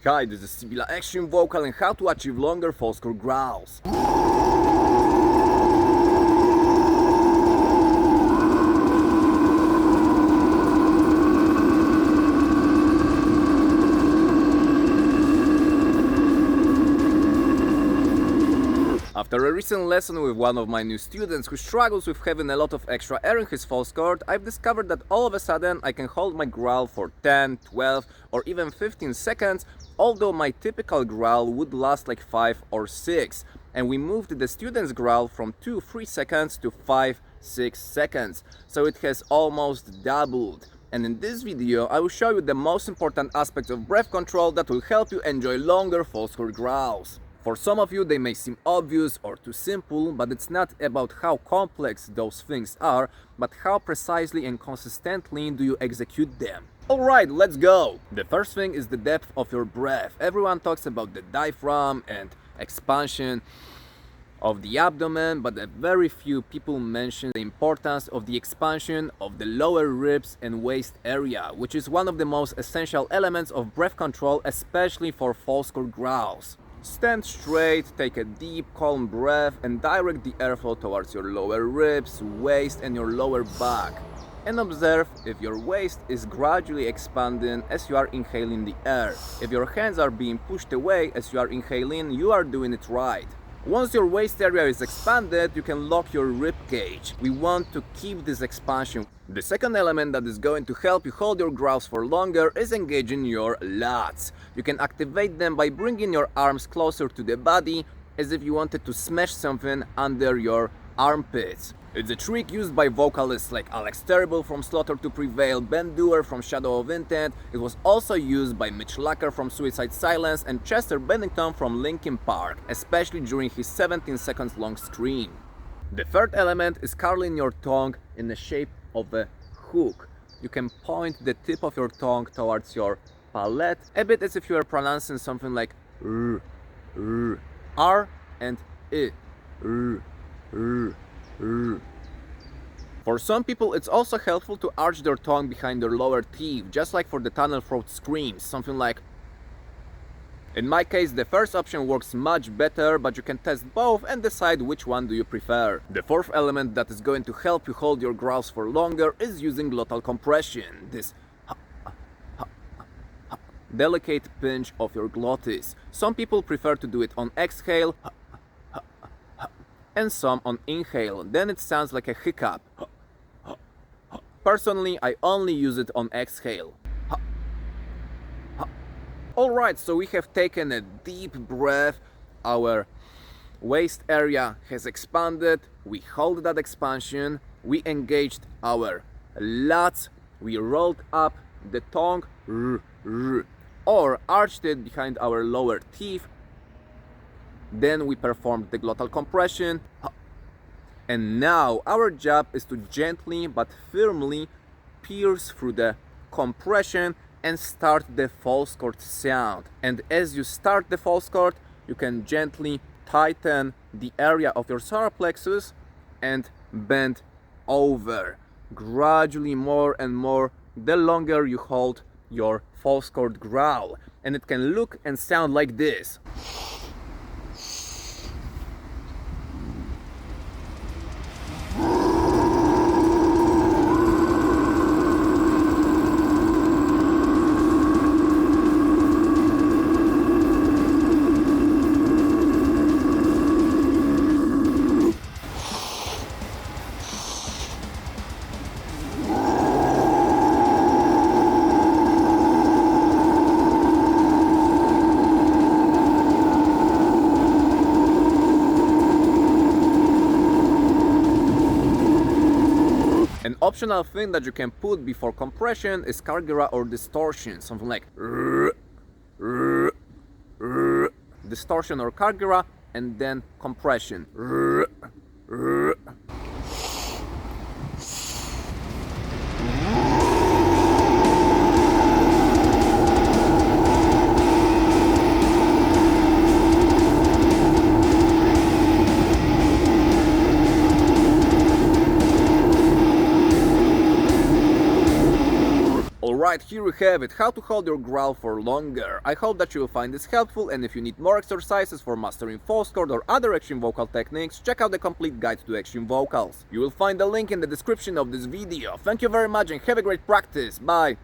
Hi, this is Sibila Extreme Vocal and how to achieve longer false chord growls. After a recent lesson with one of my new students who struggles with having a lot of extra air in his false chord, I've discovered that all of a sudden I can hold my growl for 10, 12 or even 15 seconds, although my typical growl would last like 5 or 6. And we moved the student's growl from 2-3 seconds to 5-6 seconds, so it has almost doubled. And in this video I will show you the most important aspects of breath control that will help you enjoy longer false chord growls. For some of you they may seem obvious or too simple, but it's not about how complex those things are, but how precisely and consistently do you execute them. Alright, let's go! The first thing is the depth of your breath. Everyone talks about the diaphragm and expansion of the abdomen, but very few people mention the importance of the expansion of the lower ribs and waist area, which is one of the most essential elements of breath control, especially for false chord growls. Stand straight, take a deep, calm breath and direct the airflow towards your lower ribs, waist and your lower back. And observe if your waist is gradually expanding as you are inhaling the air. If your hands are being pushed away as you are inhaling, you are doing it right. Once your waist area is expanded, you can lock your rib cage. We want to keep this expansion. The second element that is going to help you hold your growls for longer is engaging your lats. You can activate them by bringing your arms closer to the body, as if you wanted to smash something under your armpits. It's a trick used by vocalists like Alex Terrible from Slaughter to Prevail, Ben Dewar from Shadow of Intent. It was also used by Mitch Lacker from Suicide Silence and Chester Bennington from Linkin Park, especially during his 17 seconds long scream. The third element is curling your tongue in the shape of a hook. You can point the tip of your tongue towards your palate, a bit as if you are pronouncing something like R, R and I. For some people it's also helpful to arch their tongue behind their lower teeth, just like for the tunnel throat screams, something like. In my case the first option works much better, but you can test both and decide which one do you prefer. The fourth element that is going to help you hold your growls for longer is using glottal compression, this delicate pinch of your glottis. Some people prefer to do it on exhale and some on inhale, then it sounds like a hiccup. Personally, I only use it on exhale. Alright, so we have taken a deep breath, our waist area has expanded, we hold that expansion, we engaged our lats, we rolled up the tongue, or arched it behind our lower teeth. Then we performed the glottal compression, and now our job is to gently but firmly pierce through the compression and start the false chord sound. And as you start the false chord, you can gently tighten the area of your solar plexus and bend over, gradually more and more the longer you hold your false chord growl. And it can look and sound like this. An optional thing that you can put before compression is cargera or distortion, something like distortion or cargera and then compression. Alright, here we we have it, how to hold your growl for longer. I hope that you will find this helpful, and if you need more exercises for mastering false chord or other extreme vocal techniques, check out the complete guide to extreme vocals. You will find the link in the description of this video. Thank you very much and have a great practice. Bye!